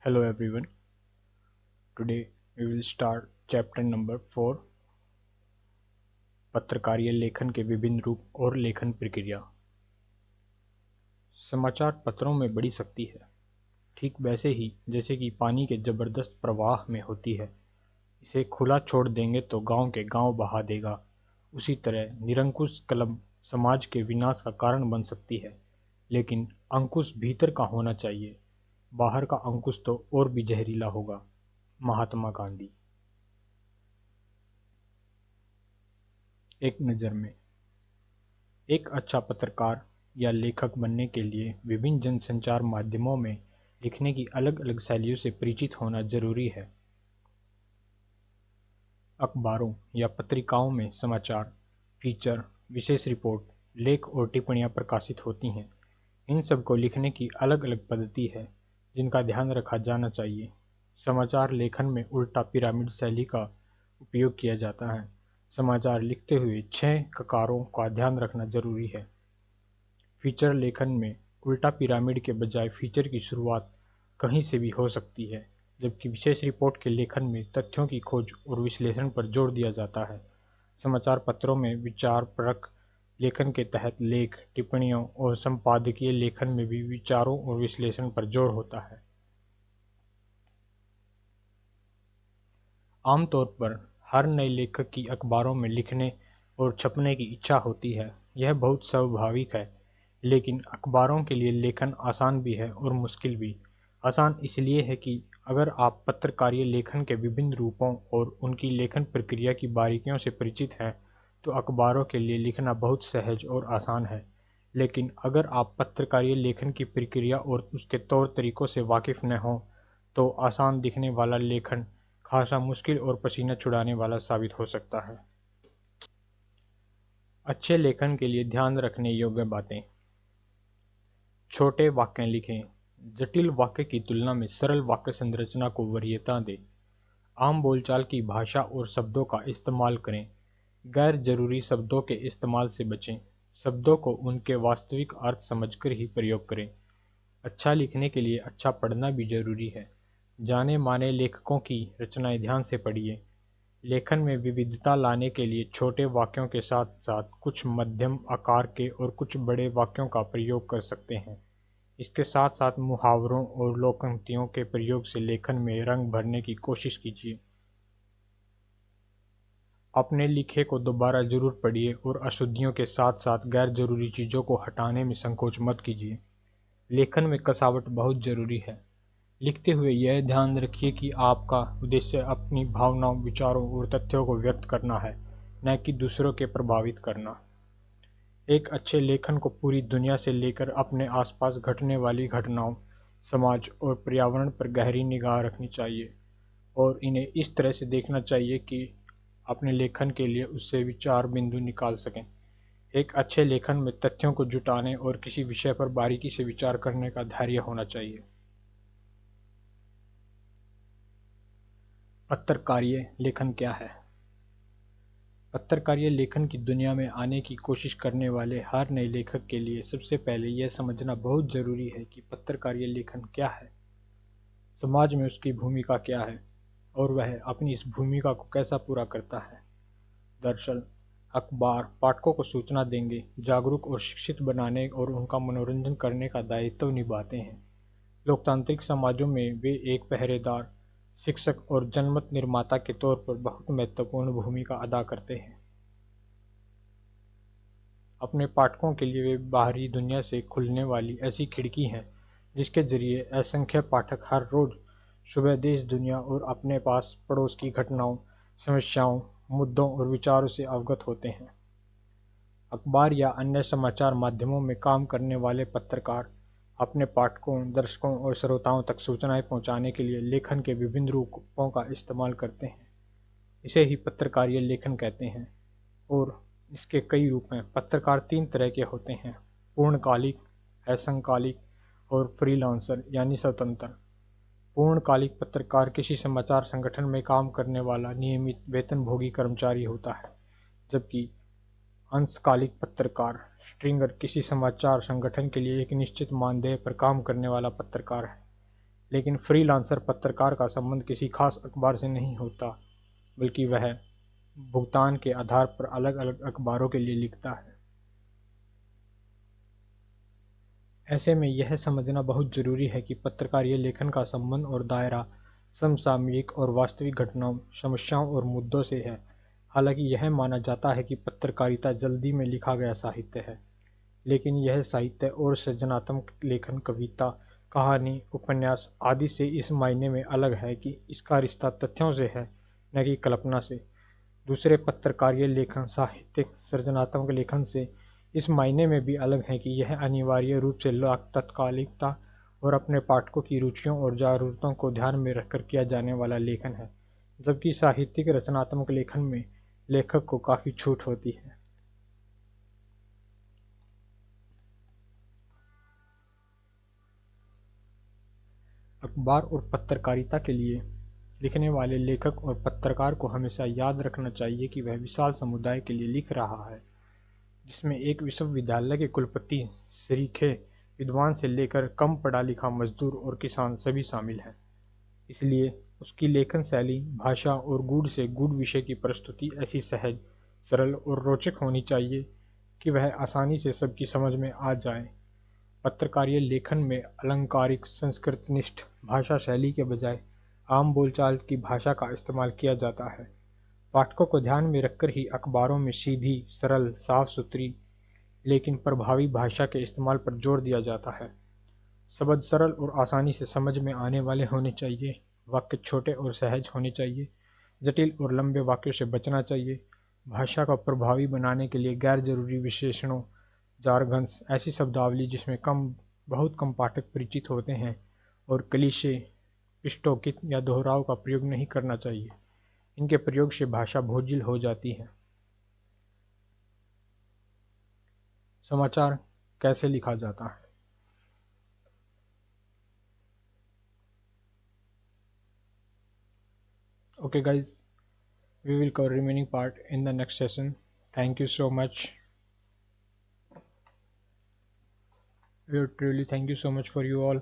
Hello everyone. Today we will start chapter number 4 पत्रकारीय लेखन के विभिन्न रूप और लेखन प्रक्रिया। समाचार पत्रों में बड़ी शक्ति है, ठीक वैसे ही जैसे कि पानी के जबरदस्त प्रवाह में होती है। इसे खुला छोड़ देंगे तो गांव के गांव बहा देगा। उसी तरह निरंकुश कलम समाज के विनाश का कारण बन सकती है, लेकिन अंकुश भीतर का होना चाहिए। बाहर का अंकुश तो और भी जहरीला होगा। महात्मा गांधी। एक नज़र में, एक अच्छा पत्रकार या लेखक बनने के लिए विभिन्न जनसंचार माध्यमों में लिखने की अलग अलग शैलियों से परिचित होना जरूरी है। अखबारों या पत्रिकाओं में समाचार, फीचर, विशेष रिपोर्ट, लेख और टिप्पणियां प्रकाशित होती हैं। इन सब को लिखने की अलग अलग पद्धति है जिनका ध्यान रखा जाना चाहिए। समाचार लेखन में उल्टा पिरामिड शैली का उपयोग किया जाता है। समाचार लिखते हुए 6 ककारों का ध्यान रखना जरूरी है। फीचर लेखन में उल्टा पिरामिड के बजाय फीचर की शुरुआत कहीं से भी हो सकती है, जबकि विशेष रिपोर्ट के लेखन में तथ्यों की खोज और विश्लेषण पर जोर दिया जाता है। समाचार पत्रों में विचारपरक लेखन के तहत लेख, टिप्पणियों और संपादकीय लेखन में भी विचारों और विश्लेषण पर जोर होता है। आमतौर पर हर नए लेखक की अखबारों में लिखने और छपने की इच्छा होती है। यह बहुत स्वाभाविक है, लेकिन अखबारों के लिए लेखन आसान भी है और मुश्किल भी। आसान इसलिए है कि अगर आप पत्रकारीय लेखन के विभिन्न रूपों और उनकी लेखन प्रक्रिया की बारीकियों से परिचित हैं, तो अखबारों के लिए लिखना बहुत सहज और आसान है। लेकिन अगर आप पत्रकारीय लेखन की प्रक्रिया और उसके तौर तरीकों से वाकिफ न हों, तो आसान दिखने वाला लेखन खासा मुश्किल और पसीना छुड़ाने वाला साबित हो सकता है। अच्छे लेखन के लिए ध्यान रखने योग्य बातें। छोटे वाक्य लिखें। जटिल वाक्य की तुलना में सरल वाक्य संरचना को वरीयता दें। आम बोलचाल की भाषा और शब्दों का इस्तेमाल करें। गैर जरूरी शब्दों के इस्तेमाल से बचें। शब्दों को उनके वास्तविक अर्थ समझकर ही प्रयोग करें। अच्छा लिखने के लिए अच्छा पढ़ना भी जरूरी है। जाने माने लेखकों की रचनाएं ध्यान से पढ़िए। लेखन में विविधता लाने के लिए छोटे वाक्यों के साथ साथ कुछ मध्यम आकार के और कुछ बड़े वाक्यों का प्रयोग कर सकते हैं। इसके साथ साथ मुहावरों और लोकोक्तियों के प्रयोग से लेखन में रंग भरने की कोशिश कीजिए। अपने लिखे को दोबारा जरूर पढ़िए और अशुद्धियों के साथ साथ गैर जरूरी चीज़ों को हटाने में संकोच मत कीजिए। लेखन में कसावट बहुत जरूरी है। लिखते हुए यह ध्यान रखिए कि आपका उद्देश्य अपनी भावनाओं, विचारों और तथ्यों को व्यक्त करना है, न कि दूसरों के प्रभावित करना। एक अच्छे लेखन को पूरी दुनिया से लेकर अपने आसपास घटने वाली घटनाओं, समाज और पर्यावरण पर गहरी निगाह रखनी चाहिए और इन्हें इस तरह से देखना चाहिए कि अपने लेखन के लिए उससे विचार बिंदु निकाल सकें। एक अच्छे लेखन में तथ्यों को जुटाने और किसी विषय पर बारीकी से विचार करने का धैर्य होना चाहिए। पत्रकारीय लेखन क्या है? पत्रकारीय लेखन की दुनिया में आने की कोशिश करने वाले हर नए लेखक के लिए सबसे पहले यह समझना बहुत जरूरी है कि पत्रकारीय लेखन क्या है, समाज में उसकी भूमिका क्या है और वह अपनी इस भूमिका को कैसा पूरा करता है। दरअसल अखबार पाठकों को सूचना देंगे, जागरूक और शिक्षित बनाने और उनका मनोरंजन करने का दायित्व निभाते हैं। लोकतांत्रिक समाजों में वे एक पहरेदार, शिक्षक और जनमत निर्माता के तौर पर बहुत महत्वपूर्ण भूमिका अदा करते हैं। अपने पाठकों के लिए वे बाहरी दुनिया से खुलने वाली ऐसी खिड़की हैं जिसके जरिए असंख्य पाठक हर रोज सुबह देश दुनिया और अपने पास पड़ोस की घटनाओं, समस्याओं, मुद्दों और विचारों से अवगत होते हैं। अखबार या अन्य समाचार माध्यमों में काम करने वाले पत्रकार अपने पाठकों, दर्शकों और श्रोताओं तक सूचनाएं पहुंचाने के लिए लेखन के विभिन्न रूपों का इस्तेमाल करते हैं। इसे ही पत्रकारीय लेखन कहते हैं और इसके कई रूप हैं। पत्रकार 3 तरह के होते हैं: पूर्णकालिक, असंकालिक और फ्रीलांसर यानी स्वतंत्र। पूर्णकालिक पत्रकार किसी समाचार संगठन में काम करने वाला नियमित वेतनभोगी कर्मचारी होता है, जबकि अंशकालिक पत्रकार स्ट्रिंगर किसी समाचार संगठन के लिए एक निश्चित मानदेय पर काम करने वाला पत्रकार है। लेकिन फ्रीलांसर पत्रकार का संबंध किसी खास अखबार से नहीं होता, बल्कि वह भुगतान के आधार पर अलग-अलग अखबारों के लिए लिखता है। ऐसे में यह समझना बहुत जरूरी है कि पत्रकारीय लेखन का संबंध और दायरा समसामयिक और वास्तविक घटनाओं, समस्याओं और मुद्दों से है। हालांकि यह माना जाता है कि पत्रकारिता जल्दी में लिखा गया साहित्य है, लेकिन यह साहित्य और सृजनात्मक लेखन कविता, कहानी, उपन्यास आदि से इस मायने में अलग है कि इसका रिश्ता तथ्यों से है, न कि कल्पना से। दूसरे पत्रकारीय लेखन साहित्यिक सृजनात्मक लेखन से इस मायने में भी अलग है कि यह अनिवार्य रूप से तत्कालिकता और अपने पाठकों की रुचियों और ज़रूरतों को ध्यान में रखकर किया जाने वाला लेखन है, जबकि साहित्यिक रचनात्मक लेखन में लेखक को काफ़ी छूट होती है। अखबार और पत्रकारिता के लिए लिखने वाले लेखक और पत्रकार को हमेशा याद रखना चाहिए कि वह विशाल समुदाय के लिए लिख रहा है, जिसमें एक विश्वविद्यालय के कुलपति, सीखे विद्वान से लेकर कम पढ़ा लिखा मजदूर और किसान सभी शामिल हैं। इसलिए उसकी लेखन शैली, भाषा और गूढ़ से गूढ़ विषय की प्रस्तुति ऐसी सहज, सरल और रोचक होनी चाहिए कि वह आसानी से सबकी समझ में आ जाए। पत्रकारीय लेखन में अलंकारिक, संस्कृतनिष्ठ भाषा शैली के बजाय आम बोलचाल की भाषा का इस्तेमाल किया जाता है। पाठकों को ध्यान में रखकर ही अखबारों में सीधी, सरल, साफ-सुथरी लेकिन प्रभावी भाषा के इस्तेमाल पर जोर दिया जाता है। शब्द सरल और आसानी से समझ में आने वाले होने चाहिए, वाक्य छोटे और सहज होने चाहिए, जटिल और लंबे वाक्यों से बचना चाहिए। भाषा को प्रभावी बनाने के लिए गैर जरूरी विशेषणों, जारगन्स, ऐसी शब्दावली जिसमें बहुत कम पाठक परिचित होते हैं, और क्लीशे, पिछटोकित या दोहराव का प्रयोग नहीं करना चाहिए। इनके प्रयोग से भाषा बोझिल हो जाती है। समाचार कैसे लिखा जाता है? Okay guys, we will cover remaining part in the next session. Thank you so much. We truly thank you so much for you all.